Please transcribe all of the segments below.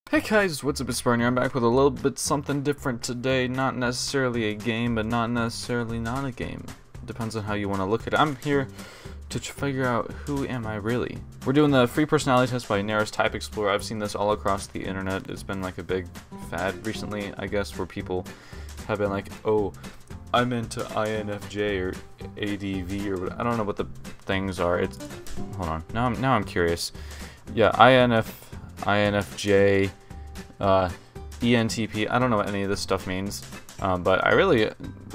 Hey guys, what's up, it's Barney. I'm back with a little bit something different today. Not necessarily a game, but not necessarily not a game. Depends on how you want to look at it. I'm here to figure out who am I really. We're doing the free personality test by Neris Type Explorer. I've seen this all across the internet. It's been like a big fad recently, I guess, where people have been like, oh, I'm into INFJ or ADV or what. I don't know what the things are. It's hold on. Now I'm curious. Yeah, INFJ, ENTP. I don't know what any of this stuff means, but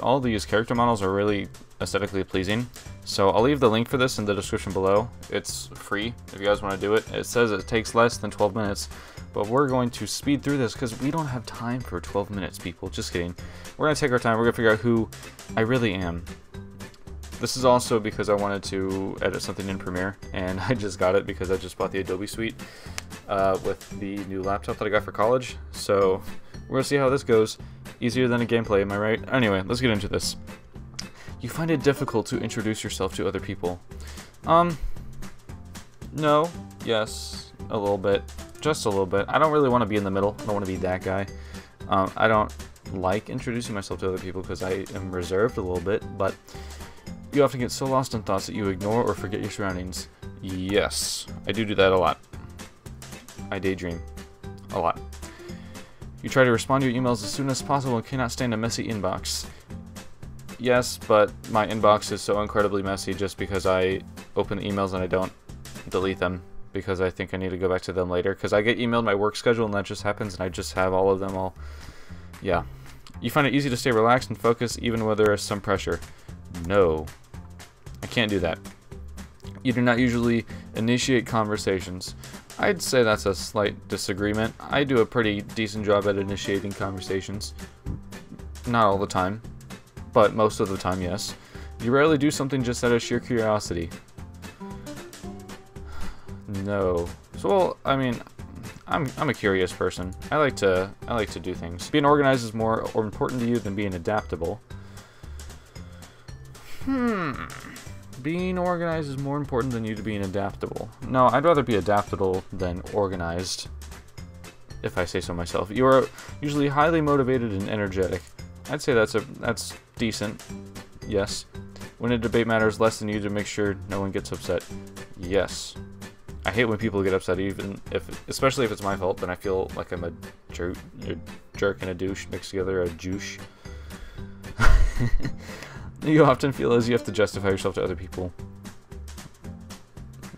all these character models are really aesthetically pleasing. So I'll leave the link for this in the description below. It's free if you guys want to do it. It says it takes less than 12 minutes, but we're going to speed through this because we don't have time for 12 minutes, people. Just kidding. We're going to take our time. We're going to figure out who I really am. This is also because I wanted to edit something in Premiere, and I just got it because I just bought the Adobe Suite with the new laptop that I got for college. So we're going to see how this goes. Easier than a gameplay, am I right? Anyway, let's get into this. You find it difficult to introduce yourself to other people? No. Yes. A little bit. Just a little bit. I don't really want to be in the middle. I don't want to be that guy. I don't like introducing myself to other people because I am reserved a little bit, but you often get so lost in thoughts that you ignore or forget your surroundings. Yes, I do that a lot. I daydream a lot. You try to respond to your emails as soon as possible and cannot stand a messy inbox. Yes, but my inbox is so incredibly messy just because I open the emails and I don't delete them because I think I need to go back to them later, because I get emailed my work schedule and that just happens and I just have all of them all. Yeah. You find it easy to stay relaxed and focused even when there is some pressure. No. I can't do that. You do not usually initiate conversations. I'd say that's a slight disagreement. I do a pretty decent job at initiating conversations. Not all the time, but most of the time, yes. You rarely do something just out of sheer curiosity. No. So, well, I mean, I'm a curious person. I like to do things. Being organized is more important to you than being adaptable. Being organized is more important than you to being adaptable. No, I'd rather be adaptable than organized, if I say so myself. You are usually highly motivated and energetic. I'd say that's decent. Yes. When a debate matters less than you to make sure no one gets upset. Yes. I hate when people get upset, especially if it's my fault. Then I feel like I'm a jerk and a douche mixed together, a juice. You often feel as you have to justify yourself to other people.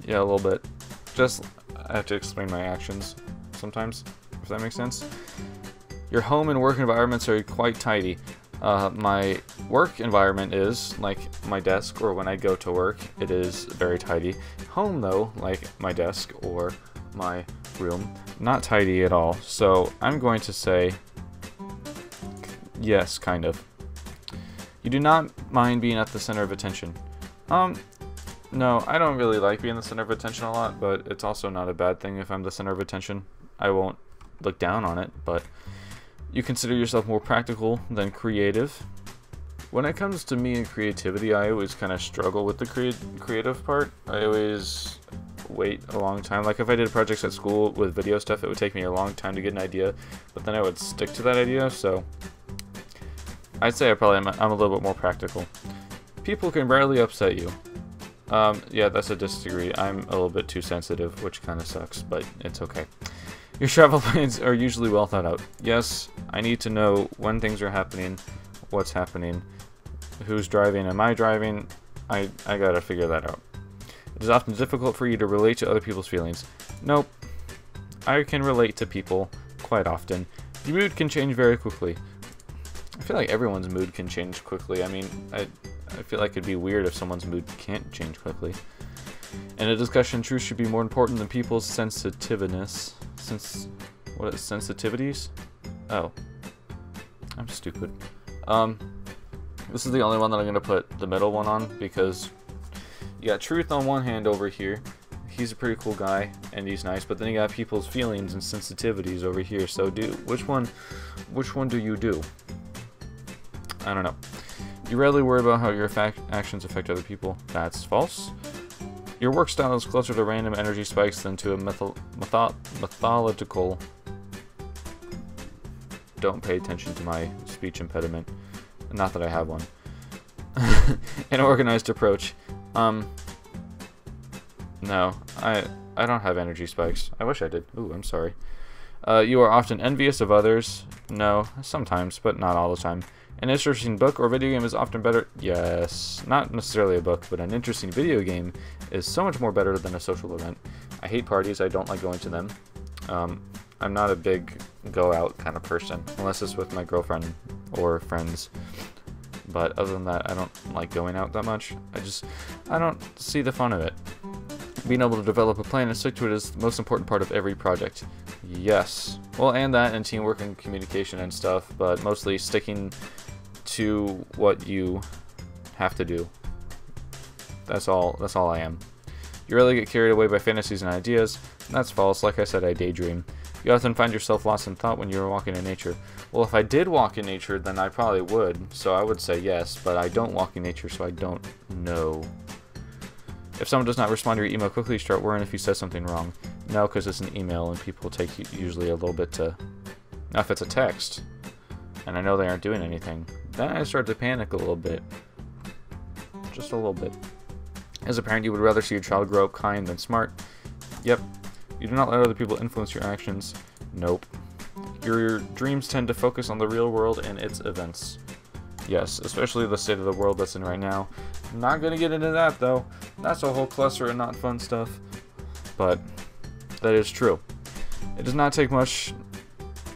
Yeah, a little bit. I have to explain my actions sometimes, if that makes sense. Your home and work environments are quite tidy. My work environment is, like my desk, or when I go to work, it is very tidy. Home, though, like my desk or my room, not tidy at all. So I'm going to say yes, kind of. You do not mind being at the center of attention. No, I don't really like being the center of attention a lot, but it's also not a bad thing if I'm the center of attention. I won't look down on it, but you consider yourself more practical than creative. When it comes to me and creativity, I always kind of struggle with the creative part. I always wait a long time. Like if I did projects at school with video stuff, it would take me a long time to get an idea, but then I would stick to that idea, so I'd say I'm a little bit more practical. People can rarely upset you. Yeah, that's a disagree. I'm a little bit too sensitive, which kind of sucks, but it's okay. Your travel plans are usually well thought out. Yes, I need to know when things are happening, what's happening, who's driving, am I driving? I gotta figure that out. It is often difficult for you to relate to other people's feelings. Nope. I can relate to people quite often. Your mood can change very quickly. I feel like everyone's mood can change quickly. I mean, I feel like it'd be weird if someone's mood can't change quickly. In a discussion, truth should be more important than people's sensitiveness. What is sensitivities? Oh. I'm stupid. This is the only one that I'm gonna put the middle one on because you got truth on one hand over here. He's a pretty cool guy and he's nice, but then you got people's feelings and sensitivities over here. So which one do you do? I don't know. You rarely worry about how your actions affect other people. That's false. Your work style is closer to random energy spikes than to a methodical don't pay attention to my speech impediment. Not that I have one. An organized approach. No, I don't have energy spikes. I wish I did. Ooh, I'm sorry. You are often envious of others. No, sometimes, but not all the time. An interesting book or video game is often better. Yes, not necessarily a book, but an interesting video game is so much more better than a social event. I hate parties. I don't like going to them. I'm not a big go out kind of person, unless it's with my girlfriend or friends. But other than that, I don't like going out that much. I don't see the fun of it. Being able to develop a plan and stick to it is the most important part of every project. Yes. Well, and that, and teamwork and communication and stuff, but mostly sticking to what you have to do. That's all I am. You rarely get carried away by fantasies and ideas. That's false. Like I said, I daydream. You often find yourself lost in thought when you are walking in nature. Well, if I did walk in nature, then I probably would, so I would say yes, but I don't walk in nature, so I don't know. If someone does not respond to your email quickly, you start worrying if you said something wrong. No, because it's an email, and people take usually a little bit to... Now, if it's a text, and I know they aren't doing anything, then I start to panic a little bit. Just a little bit. As a parent, you would rather see your child grow up kind than smart. Yep. You do not let other people influence your actions. Nope. Your dreams tend to focus on the real world and its events. Yes, especially the state of the world that's in right now. I'm not going to get into that, though. That's a whole cluster of not fun stuff. But that is true. It does not take much...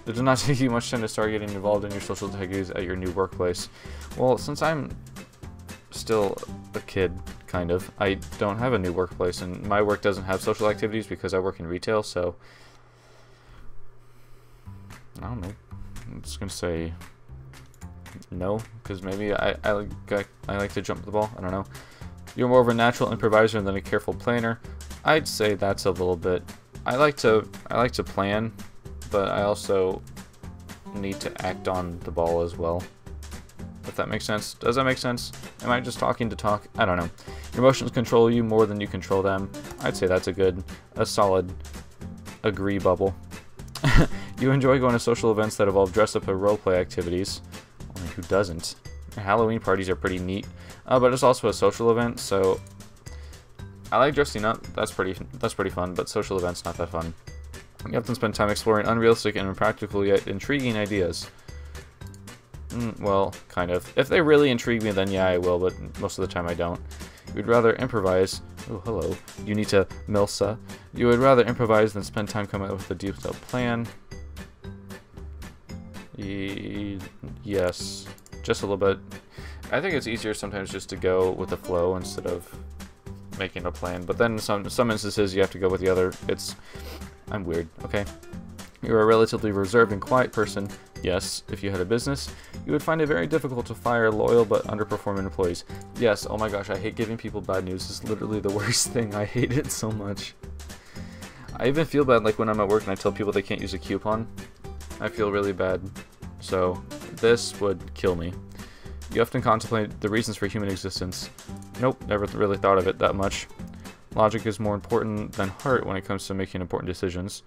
It does not take you much time to start getting involved in your social activities at your new workplace. Well, since I'm still a kid, kind of, I don't have a new workplace, and my work doesn't have social activities because I work in retail, so... I don't know. I'm just going to say... No, because maybe I like to jump the ball. I don't know. You're more of a natural improviser than a careful planner. I'd say that's a little bit. I like to plan, but I also need to act on the ball as well. If that makes sense. Does that make sense? Am I just talking to talk? I don't know. Your emotions control you more than you control them. I'd say that's a solid agree bubble. You enjoy going to social events that involve dress-up or roleplay activities. Who doesn't? Halloween parties are pretty neat, but it's also a social event, so I like dressing up. That's pretty fun, but social events not that fun. You often spend time exploring unrealistic and impractical yet intriguing ideas. Well, kind of. If they really intrigue me, then yeah, I will, but most of the time I don't. You'd rather improvise. Oh, hello. You need to Milsa. You would rather improvise than spend time coming up with a detailed plan. Yes, just a little bit. I think it's easier sometimes just to go with the flow instead of making a plan. But then in some instances you have to go with the other. I'm weird, okay? You're a relatively reserved and quiet person. Yes, if you had a business, you would find it very difficult to fire loyal but underperforming employees. Yes, oh my gosh, I hate giving people bad news. It's literally the worst thing. I hate it so much. I even feel bad like when I'm at work and I tell people they can't use a coupon. I feel really bad. So, this would kill me. You often contemplate the reasons for human existence. Nope, never really thought of it that much. Logic is more important than heart when it comes to making important decisions.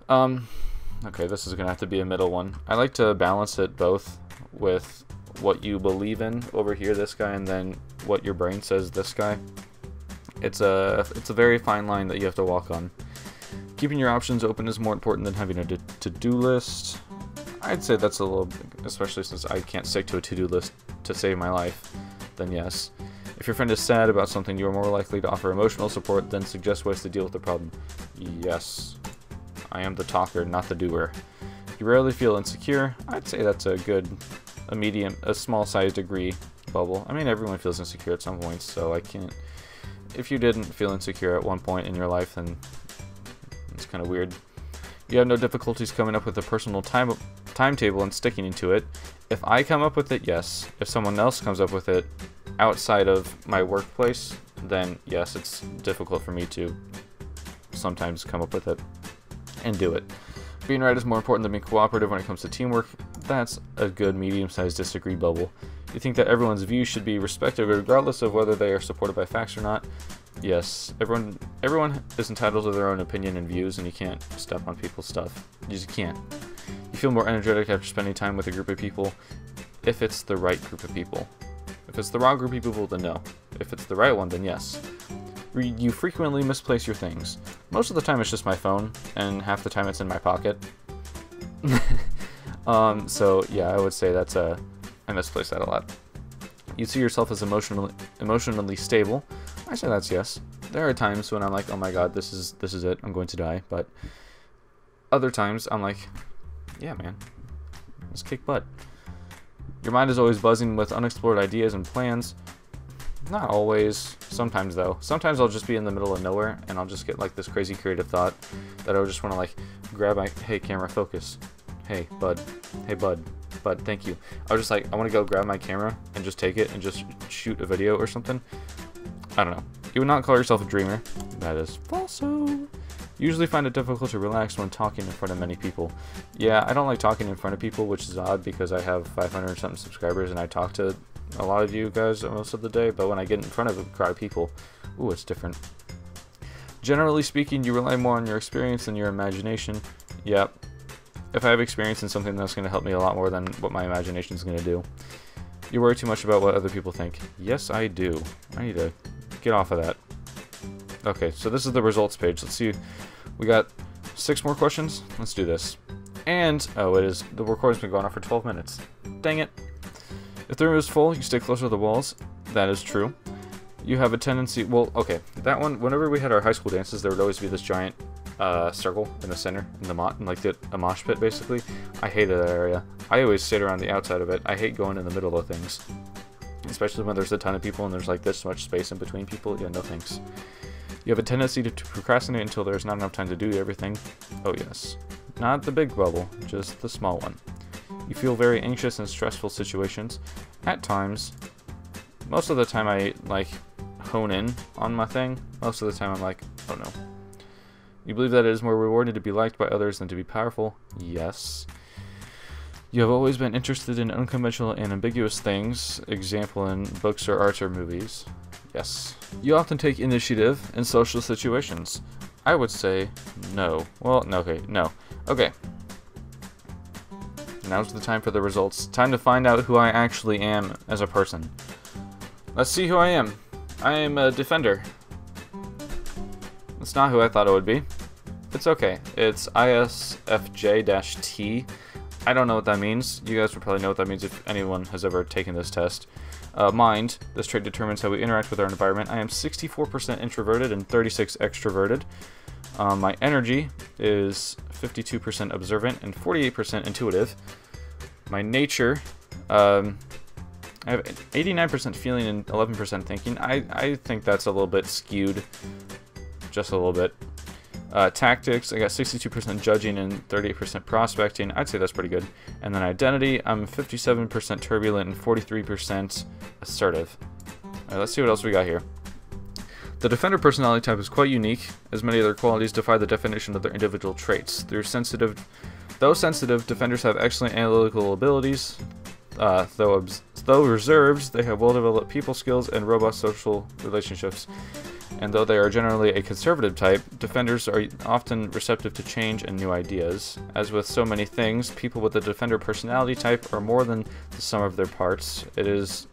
Okay, this is going to have to be a middle one. I like to balance it both with what you believe in over here, this guy, and then what your brain says, this guy. It's a very fine line that you have to walk on. Keeping your options open is more important than having a to-do list. I'd say that's a little, especially since I can't stick to a to-do list to save my life, then yes. If your friend is sad about something, you are more likely to offer emotional support than suggest ways to deal with the problem. Yes. I am the talker, not the doer. You rarely feel insecure. I'd say that's a small-sized degree bubble. I mean, everyone feels insecure at some point, so I can't... If you didn't feel insecure at one point in your life, then it's kind of weird. You have no difficulties coming up with a personal timetable and sticking to it. If I come up with it, yes. If someone else comes up with it outside of my workplace, then yes, it's difficult for me to sometimes come up with it and do it. Being right is more important than being cooperative when it comes to teamwork. That's a good medium-sized disagree bubble. You think that everyone's views should be respected regardless of whether they are supported by facts or not? Yes, everyone is entitled to their own opinion and views, and you can't step on people's stuff. You just can't. You feel more energetic after spending time with a group of people, if it's the right group of people. If it's the wrong group of people, then no. If it's the right one, then yes. You frequently misplace your things. Most of the time it's just my phone, and half the time it's in my pocket. So yeah, I would say that's I misplace that a lot. You see yourself as emotionally stable. I say that's yes. There are times when I'm like, oh my god, this is it, I'm going to die. But other times I'm like, yeah, man, let's kick butt. Your mind is always buzzing with unexplored ideas and plans. Not always. Sometimes though. Sometimes I'll just be in the middle of nowhere and I'll just get like this crazy creative thought that I'll just want to like grab my, hey camera, focus. Hey bud. Hey bud. Bud, thank you. I was just like, I want to go grab my camera and just take it and just shoot a video or something. I don't know. You would not call yourself a dreamer. That is falso. You usually find it difficult to relax when talking in front of many people. Yeah, I don't like talking in front of people, which is odd because I have 500 something subscribers and I talk to a lot of you guys most of the day, but when I get in front of a crowd of people, ooh, it's different. Generally speaking, you rely more on your experience than your imagination. Yep. If I have experience in something, that's going to help me a lot more than what my imagination is going to do. You worry too much about what other people think. Yes, I do. I need to get off of that. Okay, so this is the results page. Let's see. We got 6 more questions. Let's do this. And, oh, it is. The recording's been going on for 12 minutes. Dang it. If the room is full, you stay closer to the walls. That is true. You have a tendency, well, okay, that one, whenever we had our high school dances, there would always be this giant circle in the center, in like a mosh pit, basically. I hated that area. I always stayed around the outside of it. I hate going in the middle of things. Especially when there's a ton of people and there's like this much space in between people. Yeah, no thanks. You have a tendency to procrastinate until there's not enough time to do everything. Oh yes. Not the big bubble, just the small one. You feel very anxious in stressful situations. At times. Most of the time I like hone in on my thing. Most of the time I'm like, oh no. You believe that it is more rewarding to be liked by others than to be powerful? Yes. You have always been interested in unconventional and ambiguous things, example in books or arts or movies. Yes. You often take initiative in social situations. I would say no. Well, no, okay, no. Okay. Now's the time for the results. Time to find out who I actually am as a person. Let's see who I am. I am a defender. It's not who I thought it would be. It's okay. It's ISFJ-T. I don't know what that means. You guys would probably know what that means if anyone has ever taken this test. Mind. This trait determines how we interact with our environment. I am 64% introverted and 36% extroverted. My energy is 52% observant and 48% intuitive. My nature, I have 89% feeling and 11% thinking. I think that's a little bit skewed. Just a little bit. Tactics, I got 62% judging and 38% prospecting. I'd say that's pretty good. And then identity, I'm 57% turbulent and 43% assertive. Alright, let's see what else we got here. The defender personality type is quite unique, as many other qualities defy the definition of their individual traits. Though sensitive, defenders have excellent analytical abilities. Though reserved, they have well-developed people skills and robust social relationships. And though they are generally a conservative type, defenders are often receptive to change and new ideas. As with so many things, people with the defender personality type are more than the sum of their parts. It is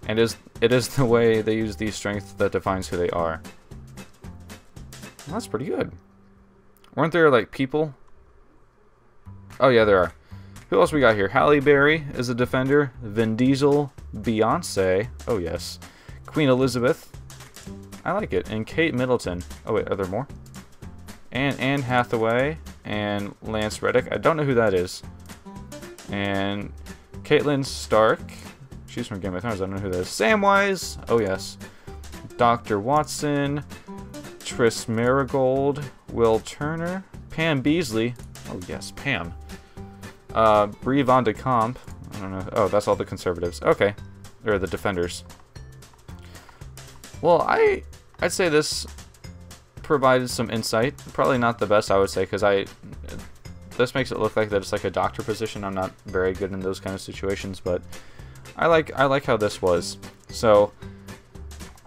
the way they use these strengths that defines who they are. Well, that's pretty good. Weren't there like people? Oh yeah, there are. Who else we got here? Halle Berry is a defender. Vin Diesel, Beyonce. Oh yes. Queen Elizabeth. I like it. And Kate Middleton. Oh wait, are there more? And Anne Hathaway and Lance Reddick. I don't know who that is. And Caitlin Stark. She's from Game of Thrones. I don't know who that is. Samwise. Oh yes. Dr. Watson. Triss Marigold. Will Turner. Pam Beasley. Oh yes, Pam. Brie Von de Kamp. I don't know. Oh, that's all the conservatives. Okay. Or the defenders. Well, I'd say this provided some insight. Probably not the best, I would say, because this makes it look like that it's like a doctor position. I'm not very good in those kind of situations, but I like how this was. So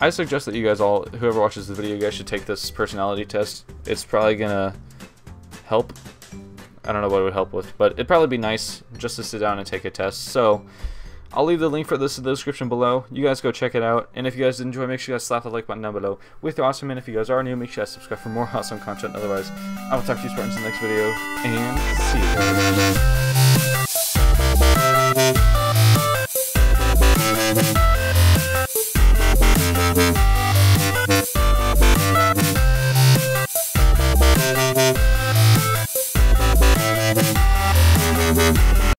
I suggest that you guys all, whoever watches the video, you guys should take this personality test. It's probably gonna help I don't know what it would help with, but it'd probably be nice just to sit down and take a test. So I'll leave the link for this in the description below. You guys go check it out, and if you guys did enjoy, make sure you guys slap the like button down below with your awesome, and if you guys are new, make sure you guys subscribe for more awesome content. Otherwise, I will talk to you Spartans in the next video, and see you guys.